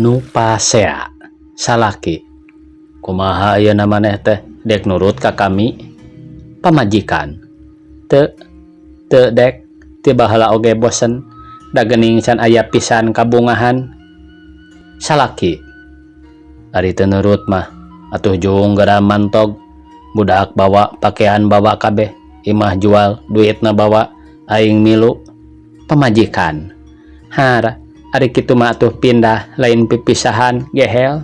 Nu pasea salaki kumaha ieu na maneh teh dek nurut ka kami pamajikan teu dek ti baheula oge bosen da geuning can aya pisan kabungahan salaki ari teu nurut mah atuh jung geura mantog budak bawa pakaian bawa kabeh imah jual duitna bawa aing milu pamajikan har ari kitu mah atuh pindah lain pipisahan gehel.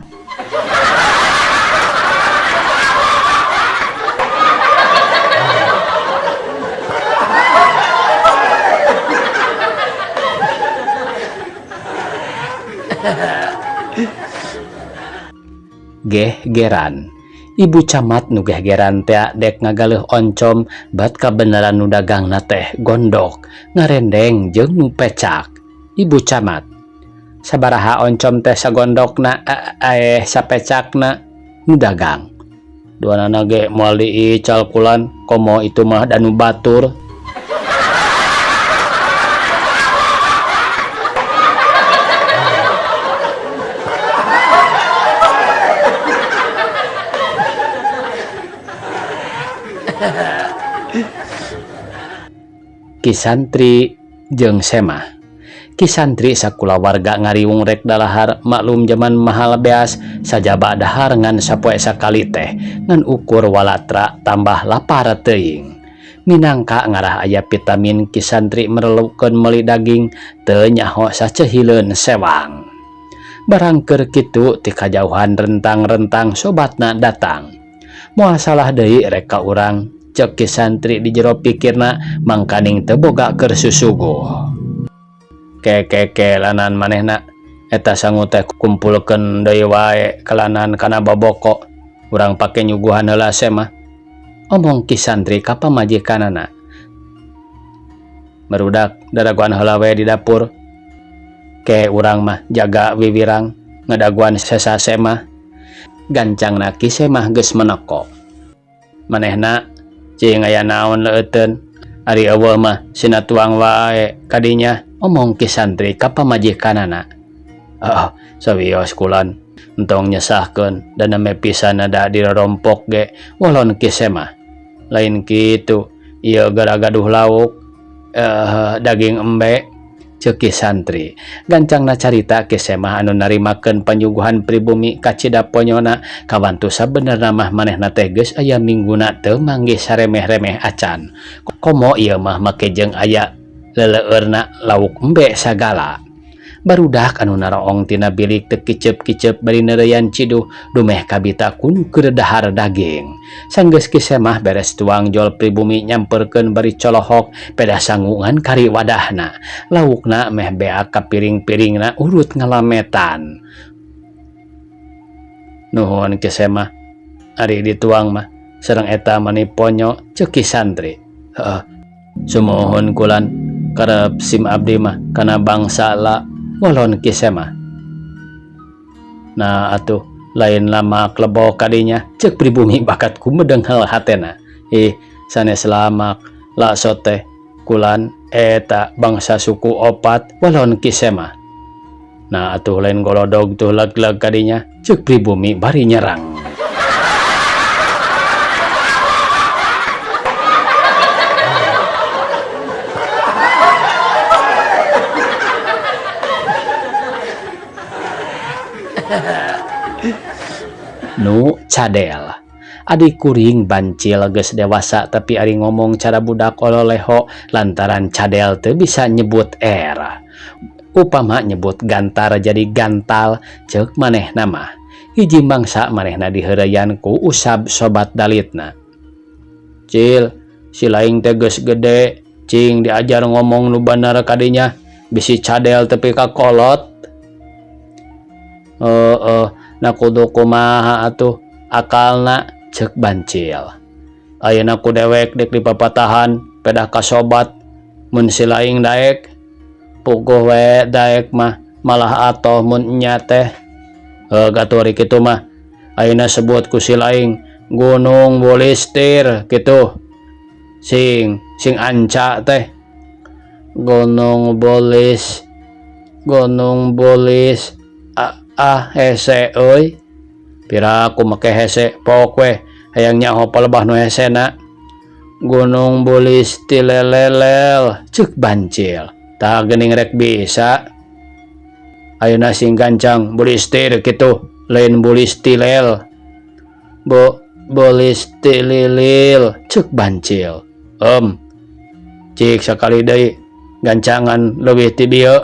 Gehgeran ibu camat nu gehgeran teh dek ngagaleuh oncom bat kabeneran nu dagangna teh gondok ngarendeng jeung nu pecak. Ibu camat sabaraha oncom teh sagondokna sapecakna nu dagang duanana ge moal diical kulan komo itu mah danu batur. Ki santri jeung semah. Ki santri sakulawarga ngariung rek dalahar maklum zaman mahal beas sajaba dahar ngan sapoe sakali teh ngan ukur walatra tambah lapar teuing. Minangka ngarah aya vitamin ki santri merlukeun meuli daging teu nyaho saceuhileun sewang. Barang keur kitu ti kajauhan rentang-rentang sobatna datang. Moal salah deui rek ka urang cek ki santri di jero pikirna mangkaning teu boga keur susuguh. Kelanan manehna eta sangu teh kumpulkeun deui wae kelanan kana baboko urang pake nyuguhan heula semah. Omong ki santri ka pamajikanana. Merudak dadaguan heula we di dapur. Ke urang mah jaga wiwirang ngadaguan sesa semah. Gancangna ki semah geus meneko. Manehna cing aya naon leuteun ari eueuh mah sina tuang wae kadinya. Omong ki santri ka pamajikanana. Sawios kulan entong nyesahkeun dan name pisan ada dirompok ge walon ki semah. Lain kitu ieu gara gaduh lauk daging embe ceuk ki santri. Gancangna carita ki semah anu narimakeun panyuguhan pribumi ka cidaponyona kawantu sabenerna mah manehna teh geus aya mingguna teu manggih saremeh-remeh acan. Komo ieu mah make jeung aya leleueurna lauk embe sagala. Barudak anu naraong tina bilik teu kicep-kicep bari neureyan ciduh dumeh kabita kun keur dahar daging. Sanggeus ki semah beres tuang jol pribumi nyamperkeun bari colohok pedah sangungan kari wadahna. Laukna meh beak ka piring-piringna urut ngalametan. Nuhun ki semah ari dituang mah sareng eta mani ponyo ceuk ki santri. Sumuhun kulan karep sim abdi mah kana bangsa la walon ki semah. Nah atuh lain lama klebo kadinya ceuk pribumi bakat kumedeng hal hatena. Sanes lamak la sote kulan eta bangsa suku opat walon ki semah. Nah atuh lain golodog tuh leg-leg kadinya ceuk pribumi bari nyerang. Nu cadel adik kuring bancil geus dewasa tapi ari ngomong cara budak ololeho lantaran cadel teu bisa nyebut upama nyebut gantar jadi gantal ceuk manehna mah hiji mangsa manehna diheureyan ku usab sobat dalitna. Cil si laing teh geus gede cing diajar ngomong nu bener kadinya bisi cadel tepi ka kolot. Na kudu kumaha atuh akalna ceuk bancil. Ayeuna ku dewek dek di papatahan pedah ka sobat mun si laing daek puguh we daek mah malah atoh mun nya teh. Gaturi kitu mah ayeuna sebut ku si laing Gunung Bulistir kitu. Sing anca teh Gunung Bolis Ah hese euy. Pira aku make hese pok we hayang nyaho palebah nu hesena. Gunung Bulis tilelelel ceuk Bancil. Tah geuning rek bisa. Ayeuna sing gancang Bulis teh kitu, lain Bulis tilel. Bulis tililil ceuk Bancil. Cik sakali deui gancangan leuwih ti dieu.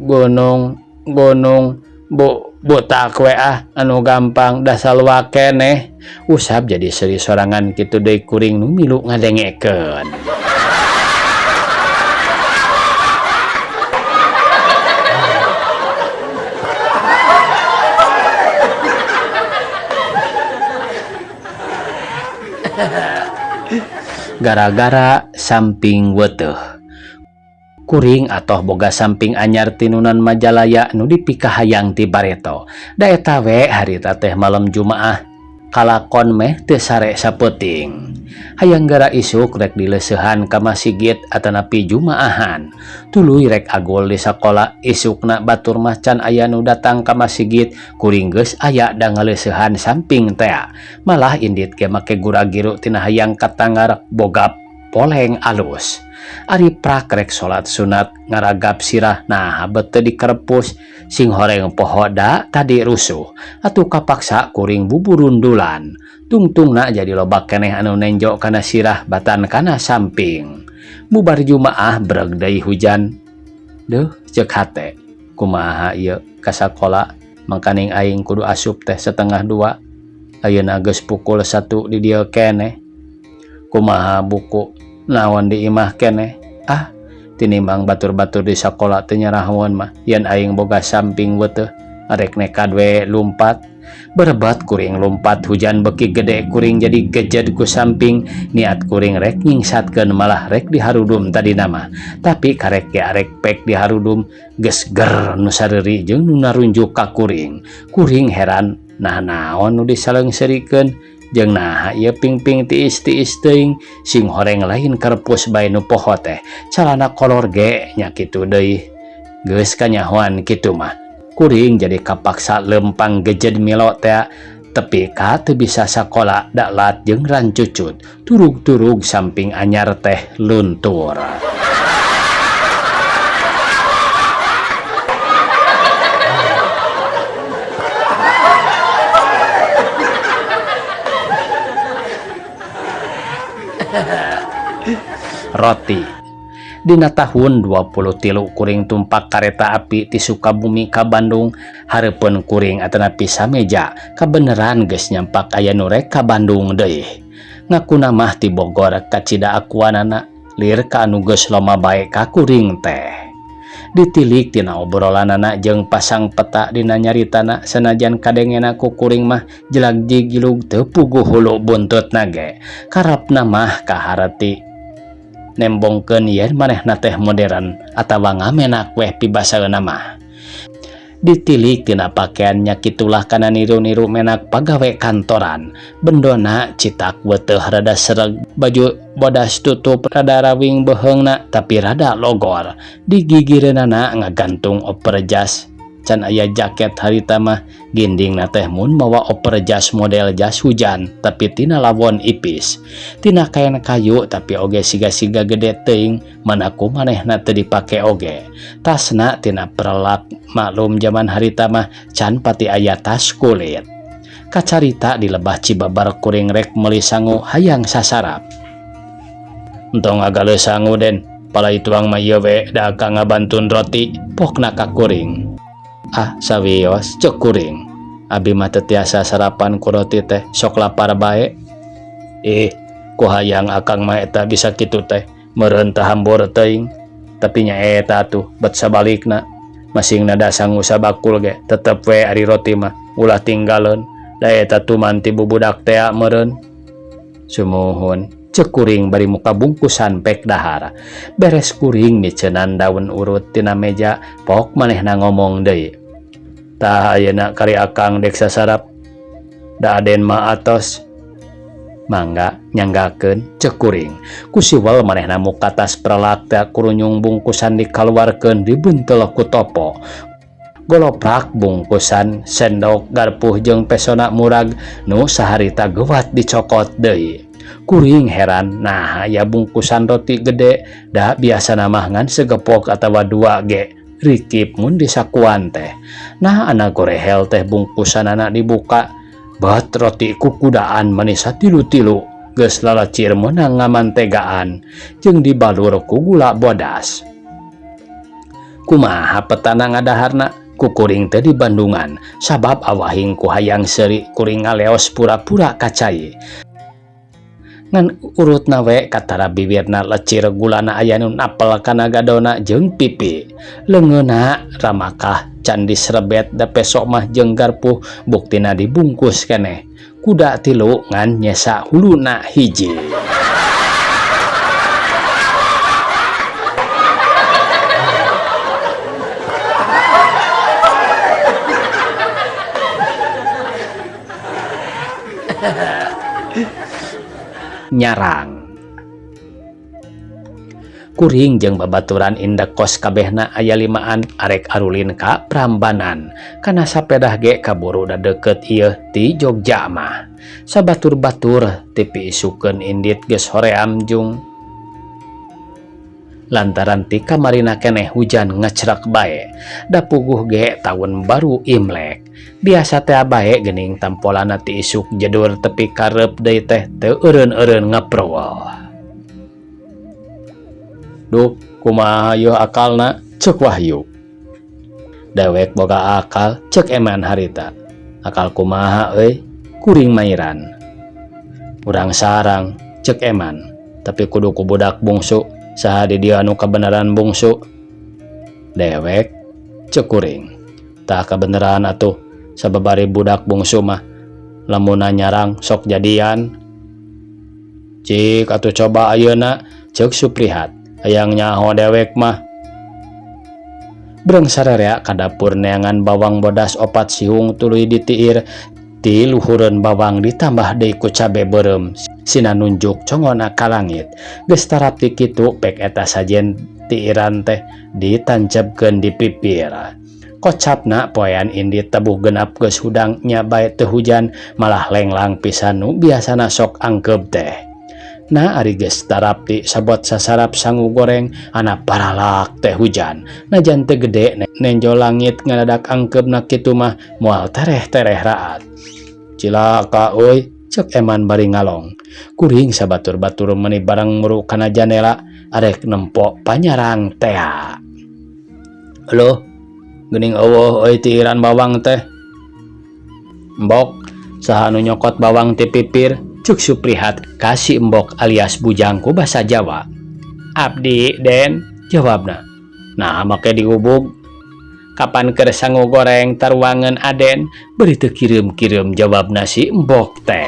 Gunung botak we anu gampang dasal keneh. Usap jadi seri sorangan kitu deui kuring nu milu ngadengekeun. Gara-gara samping weteuh. Kuring atoh boga samping anyar tinunan Majalaya nu dipikahayang ti Bareto. Da eta we harita teh malam Jumaah kalakon meh teu sare sapeuting. Hayang gara isuk rek dileuseuhan ka masjid atanapi Jumaahan. Tuluy rek agul di sakola isukna batur mah can aya nu datang ka masjid, kuring geus aya da ngaleuseuhan samping teh. Malah indit ge make gura-giru tina hayang katanggar boga poleng alus. Ari prak rek salat sunat ngaragap sirah, nah beuteung dikerepus sing horeng poho da tadi rusuh atuh kapaksa kuring buburundulan. Tungtungna jadi loba keneh anu nenjok kana sirah batan kana samping. Bubar Jumaah breg deui hujan. Duh ceuk hate kumaha ieu ka sakola mangkaning aing kudu asup teh 1:30. Ayeuna geus pukul 1 di dieu keneh. Kumaha buku naon di imah keneh. Tinimbang batur-batur di sakola teu nyarahon mah yen aing boga samping weteuh arek nekad we lumpat. Berebat kuring lumpat hujan beki gede kuring jadi gejed ku samping. Niat kuring rek nyingsatkeun malah rek diharudum tadi nama. Tapi karek ge arek pek diharudum geus ger nu sareuri jeung nu narunjuk ka kuring. Kuring heran nah naon nu disaleungseurikeun jeung nah ieu ping-ping tiis-tiis teuing sing horeng lain karepus bae nu poho teh calana kolor ge nya kitu deui. Geus kanyahoan kitu mah kuring jadi kapaksa lempang gejed milo teh tepi ka teu bisa sakola daklat jeung rancucut. Turug-turug samping anyar teh luntur. Roti. Dina tahun 23 kuring tumpak kareta api ti Sukabumi ka Bandung. Hareupeun kuring atanapi sameja kabeneran geus nyampak aya nu rek ka Bandung deui. Ngakuna mah ti Bogor ka Cidaakuanana lir ka anu geus loma bae ka kuring teh. Ditilik tina obrolanana jeung pasang peta dina nyaritana sanajan kadengena ku kuring mah jelag jigilug teu puguh hulu buntutna ge. Karapna mah kahareti nembongkeun yen manehna teh modern atawa ngamenak weh pibasaeuna mah. Ditilik tina pakaiannya kitulah kana niru-niru menak pagawe kantoran. Bendona citak weteuh rada sereg, baju bodas tutup rada rawing beheungna tapi rada logor. Di gigireunana ngagantung oper jas. Can aya jaket harita mah gindingna teh mun mawa oper jas model jas hujan tapi tina lawon ipis. Tina kain kayu tapi oge siga-siga gede teuing manaku manehna teu dipake oge. Tasna tina perlap maklum zaman harita mah can pati aya tas kulit. Kacarita di lebah Cibabar kuring rek meuli sangu hayang sasarap. Entong agaleus sangu den, palai tuang mah ieu we da akang ngabantun roti pokna ka kuring. Sawios cek kuring. Abi mah teu tiasa sarapan ku roti teh, sok lapar bae. Ku hayang akang mah eta bisa kitu teh, meureun teh hambur teuing. Tapi nya eta tuh bet sabalikna, masingna da sangu sabakul ge, tetep we ari roti mah ulah tinggaleun. Da eta tuman ti bubudak teh meureun. Sumuhun, cek kuring bari muka bungkusan pek dahar. Beres kuring miceunnan daun urut tina meja, pok manehna ngomong deui. Tah ayeuna kari akang dek sasarap. Da aden mah atos. Mangga nyanggakeun cek kuring. Ku siwel manehna muka tas peralak teh kurunyung bungkusan dikaluarkeun dibuntel ku topo. goloprak bungkusan sendok garpuh jeung pesona murag nu saharita gewat dicokot deui. Kuring heran, nah aya bungkusan roti gede da biasa mah ngan segepok atawa 2 ge rikip mun disakuan teh. Nah anak gorehel teh bungkusan anak dibuka, bat roti kukudaan manis tilu-tilu geus lalecir meunang ngamantegaan jeung dibalur ku gula bodas. Kumaha petana ngadaharna? Ku kuring teh di Bandungan sabab awahing ku hayang seuri kuring ngaleos pura-pura kacai. Ngan urutna we katara bibirna lecir gulana aya nu apel kana gadona jeung pipi. Leungeunna ramakah can disrebet da pesok mah jeung garpuh buktina dibungkus keneh. Kuda tilu ngan nyesa huluna hiji. Nyarang. Kuring jeung babaturan indak kos kabehna aya 5an arek arulin ka Prambanan kana sapedah ge kaburu da deket ieu ti Jogja mah. Sabatur-batur ti piisukeun indit geus hoream jung lantaran ti kamarina keneh hujan ngacrek bae. Da puguh ge taun baru Imlek. Biasa teh bae geuning tampolana ti isuk jedur tepi karep deui teh teu eureun-eureun ngaprowol. Duh, kumaha yeuh akalna? Ceuk Wahyu. Dewek boga akal, ceuk eman harita. Akal kumaha euy? Kuring mairan. Urang sarang, ceuk eman, tapi kudu ku budak bungsu. Saha di dieu anu kabeneran bungsu? Dewek, ceuk kuring. Tah kabeneran atuh. Sababari budak bungsu mah lamunna nyarang sok jadian. Cik atuh coba ayeuna, ceuk Suprihat. Hayang nyaho dewek mah. Breng sararea ka dapur neangan bawang bodas 4 sihung tuluy ditiir, ti luhureun bawang ditambah deui ku cabe beureum. Sina nunjuk congona ka langit. Geus tarap ti kitu pek eta sajen tiiran teh ditancepkeun di pipir. Kocapna poean indit tebuh genap geus hudang nya bae teu hujan malah lenglang pisan nu biasana sok angkeup teh. Nah ari geus tarap ti sabot sasarap sangu goreng ana paralak teh hujan. Najan teu gede nenjol langit ngadadak angkeupna kitu mah moal tereh-tereh raat. Cilaka euy, ceuk eman bari ngalong. Kuring sabatur-batur meuni bareng muru kana jandela arek nempo panyarang tea. Halo, geuning eueuh euy tiiran bawang teh. Mbok, saha nu nyokot bawang ti pipir? Cuk Suprihat kasih embok alias bujang ku basa Jawa. Abdi Den, jawabna. Nah make diubug. Kapan keur sangu goreng taruangan Aden? Beri teu kirim-kirim, jawabna si embok teh.